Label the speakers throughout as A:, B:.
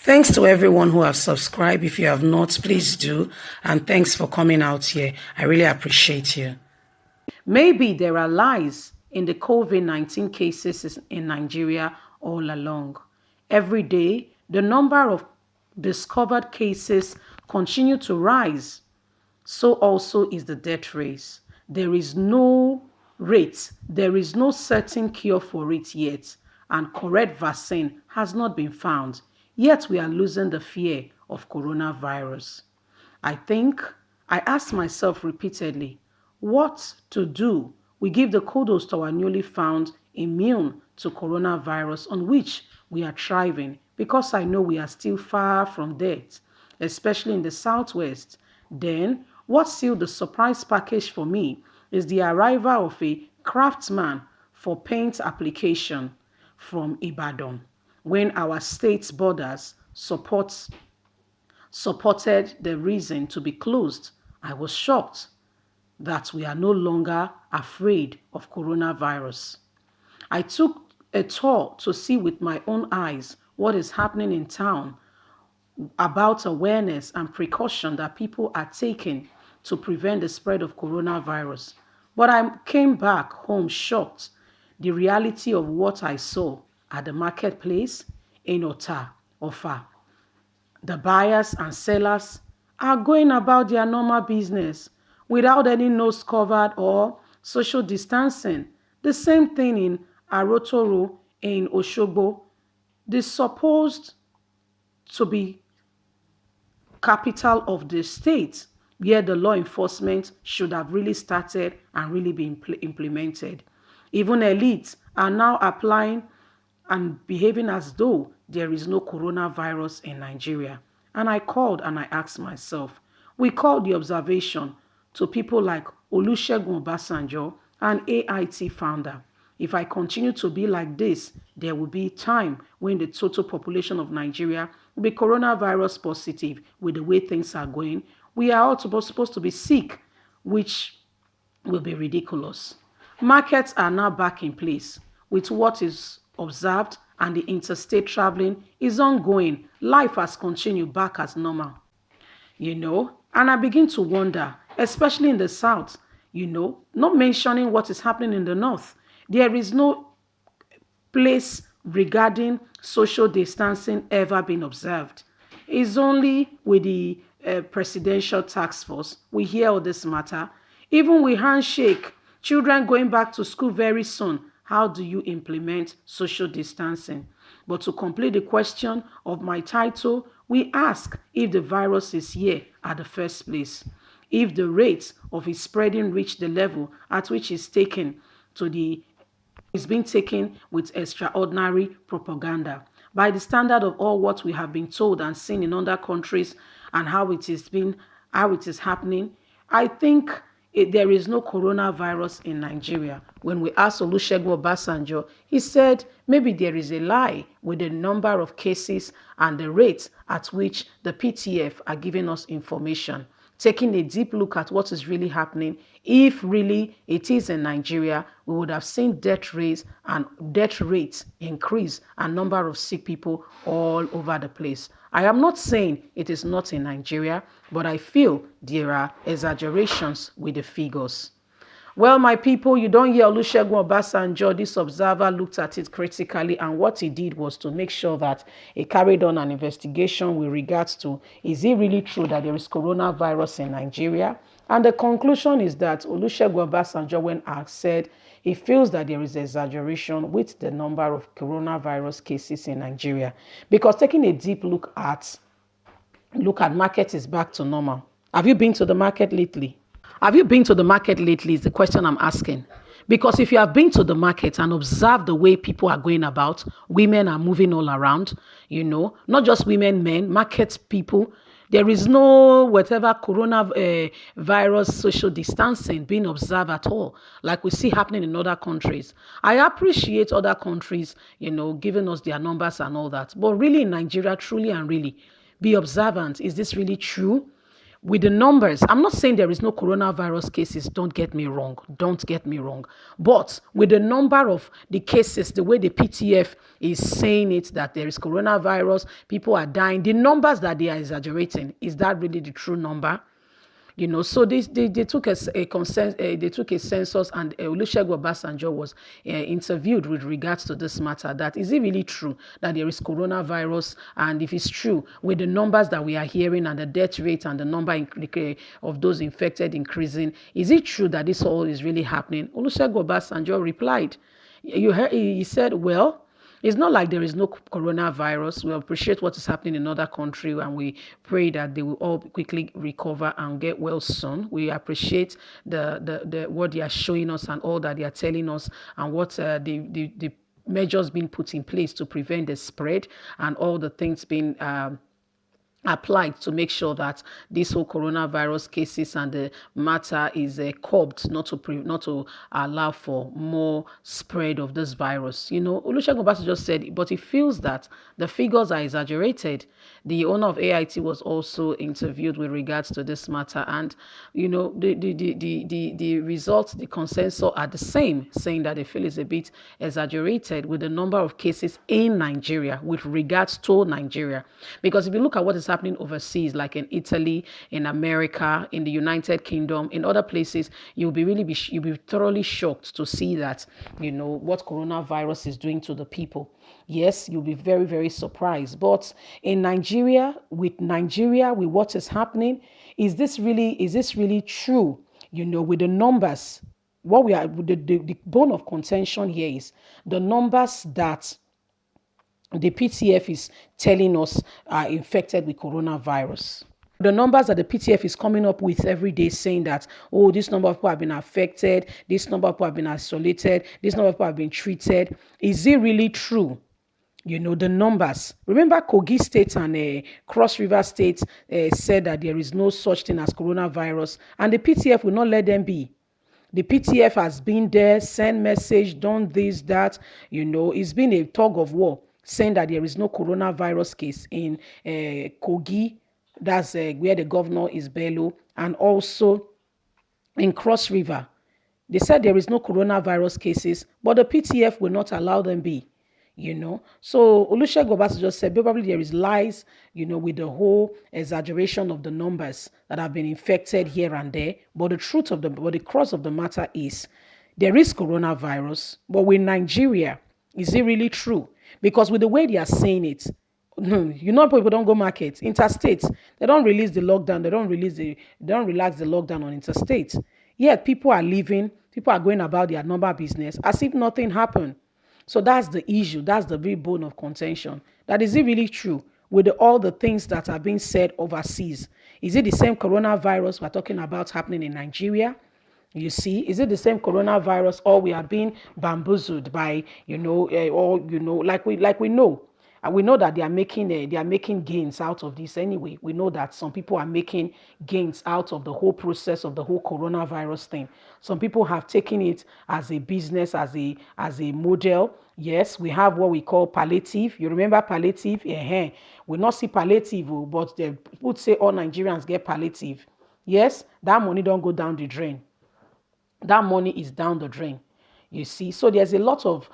A: Thanks to everyone who have subscribed. If you have not, please do. And thanks for coming out here. I really appreciate you. Maybe there are lies in the COVID-19 cases in Nigeria all along. Every day, the number of discovered cases continue to rise. So also is the death rate. There is no there is no certain cure for it yet, and correct vaccine has not been found. Yet we are losing the fear of coronavirus. I ask myself repeatedly, what to do? We give the kudos to our newly found immune to coronavirus on which we are thriving because I know we are still far from death, especially in the southwest. Then, what sealed the surprise package for me is the arrival of a craftsman for paint application from Ibadan when our state's borders supported the reason to be closed. I was shocked that we are no longer afraid of coronavirus. I took a tour to see with my own eyes what is happening in town about awareness and precaution that people are taking to prevent the spread of coronavirus. But I came back home shocked. The reality of what I saw at the marketplace in Ofa. The buyers and sellers are going about their normal business without any nose covered or social distancing. The same thing in Arotoro in Oshogbo, the supposed to be capital of the state, where the law enforcement should have really started and really been implemented. Even elites are now applying and behaving as though there is no coronavirus in Nigeria. And I called and I asked myself, we called the observation to people like Olusegun Obasanjo, an AIT founder. If I continue to be like this, there will be time when the total population of Nigeria will be coronavirus positive with the way things are going. We are all supposed to be sick, which will be ridiculous. Markets are now back in place with what is observed and the interstate traveling is ongoing. Life has continued back as normal. And I begin to wonder, especially in the south, not mentioning what is happening in the north. There is no place regarding social distancing ever been observed. It's only with the presidential task force we hear all this matter. Even with handshake, children going back to school very soon, how do you implement social distancing? But to complete the question of my title, we ask if the virus is here at the first place, if the rate of its spreading reached the level at which it's being taken with extraordinary propaganda. By the standard of all what we have been told and seen in other countries and how it is happening, I think there is no coronavirus in Nigeria. When we asked Olusegun Obasanjo, he said maybe there is a lie with the number of cases and the rate at which the PTF are giving us information. Taking a deep look at what is really happening, if really it is in Nigeria, we would have seen death rates increase and number of sick people all over the place. I am not saying it is not in Nigeria, but I feel there are exaggerations with the figures. Well, my people, you don't hear Olusegun Obasanjo. This observer looked at it critically, and what he did was to make sure that he carried on an investigation with regards to, is it really true that there is coronavirus in Nigeria? And the conclusion is that Olusegun Obasanjo, when asked, said he feels that there is exaggeration with the number of coronavirus cases in Nigeria. Because taking a deep look at market is back to normal. Have you been to the market lately? Have you been to the market lately is the question I'm asking. Because if you have been to the market and observed the way people are going about, women are moving all around, not just women, men, market people. There is no whatever coronavirus social distancing being observed at all, like we see happening in other countries. I appreciate other countries, giving us their numbers and all that. But really in Nigeria, truly and really, be observant. Is this really true? with the numbers, I'm not saying there is no coronavirus cases, don't get me wrong, don't get me wrong. But with the number of the cases, the way the PTF is saying it, that there is coronavirus, people are dying, the numbers that they are exaggerating, is that really the true number? So they took they took a census, and Olusegun Obasanjo was interviewed with regards to this matter. That is it really true that there is coronavirus? And if it's true, with the numbers that we are hearing and the death rate and the number of those infected increasing, is it true that this all is really happening? Olusegun Obasanjo replied. He said, well, it's not like there is no coronavirus. We appreciate what is happening in other countries, and we pray that they will all quickly recover and get well soon. We appreciate the what they are showing us and all that they are telling us, and what the measures being put in place to prevent the spread, and all the things being applied to make sure that this whole coronavirus cases and the matter is curbed, not to allow for more spread of this virus. Olusegun Obasanjo just said, but he feels that the figures are exaggerated. The owner of AIT was also interviewed with regards to this matter, and the results, the consensus are the same, saying that they feel it's a bit exaggerated with the number of cases in Nigeria with regards to Nigeria. Because if you look at what is happening overseas, like in Italy, in America, in the United Kingdom, in other places, you'll be thoroughly shocked to see that, what coronavirus is doing to the people. Yes, you'll be very, very surprised. But in Nigeria, with what is happening, is this really true? With the numbers, what we are, the bone of contention here is the numbers that the PTF is telling us are infected with coronavirus. The numbers that the PTF is coming up with every day, saying that, oh, this number of people have been affected, this number of people have been isolated, this number of people have been treated. Is it really true? The numbers. Remember, Kogi State and Cross River State said that there is no such thing as coronavirus, and the PTF will not let them be. The PTF has been there, send message, done this, that. It's been a tug of war, saying that there is no coronavirus case in Kogi. That's where the governor is Bello, and also in Cross River. They said there is no coronavirus cases, but the PTF will not allow them be. So Olusegun Obasanjo said probably there is lies, with the whole exaggeration of the numbers that have been infected here and there. But the crux of the matter is there is coronavirus, but with Nigeria, is it really true? Because with the way they are saying it, people don't go market interstate. They don't release the lockdown. They don't relax the lockdown on interstate. Yet people are leaving. People are going about their normal business as if nothing happened. So that's the issue. That's the very bone of contention. That is it really true with all the things that are being said overseas? Is it the same coronavirus we're talking about happening in Nigeria? You see, is it the same coronavirus, or we are being bamboozled by, like we know. And we know that they are making gains out of this anyway. We know that some people are making gains out of the whole process of the whole coronavirus thing. Some people have taken it as a business, as a model. Yes, we have what we call palliative. You remember palliative? Yeah, we not see palliative, but they would say all Nigerians get palliative. Yes, that money don't go down the drain. That money is down the drain. You see, so there's a lot of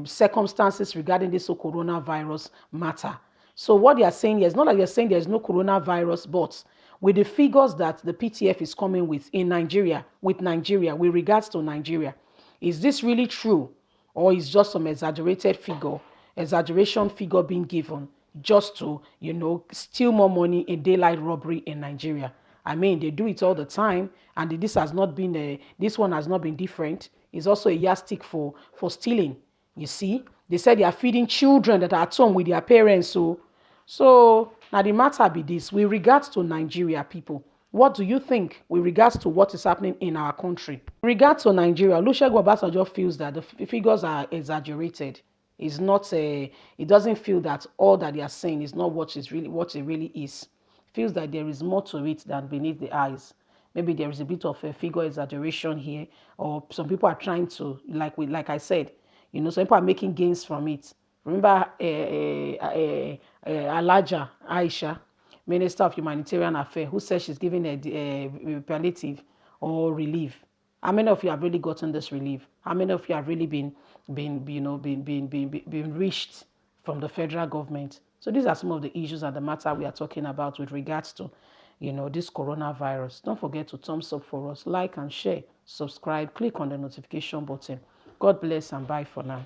A: circumstances regarding this coronavirus matter. So what they are saying is not like they're saying there's no coronavirus, but with the figures that the PTF is coming with in Nigeria, with regards to Nigeria, is this really true, or is just some exaggeration figure being given just to steal more money in daylight robbery in Nigeria? I mean, they do it all the time, and this one has not been different. It's also a yardstick for stealing. You see, they said they are feeding children that are at home with their parents. So now the matter be this: with regards to Nigeria, people, what do you think with regards to what is happening in our country? With regards to Nigeria, Olusegun Obasanjo feels that the figures are exaggerated. It's not it doesn't feel that all that they are saying is not what it really is. Feels that there is more to it than beneath the eyes. Maybe there is a bit of a figure exaggeration here, or some people are trying to, like I said, some people are making gains from it. Remember Alaja Aisha? Minister of Humanitarian Affairs, who says she's giving a palliative or relief. How many of you have really gotten this relief? How many of you have really been reached from the federal government? So these are some of the issues and the matter we are talking about with regards to, this coronavirus. Don't forget to thumbs up for us, like and share, subscribe, click on the notification button. God bless and bye for now.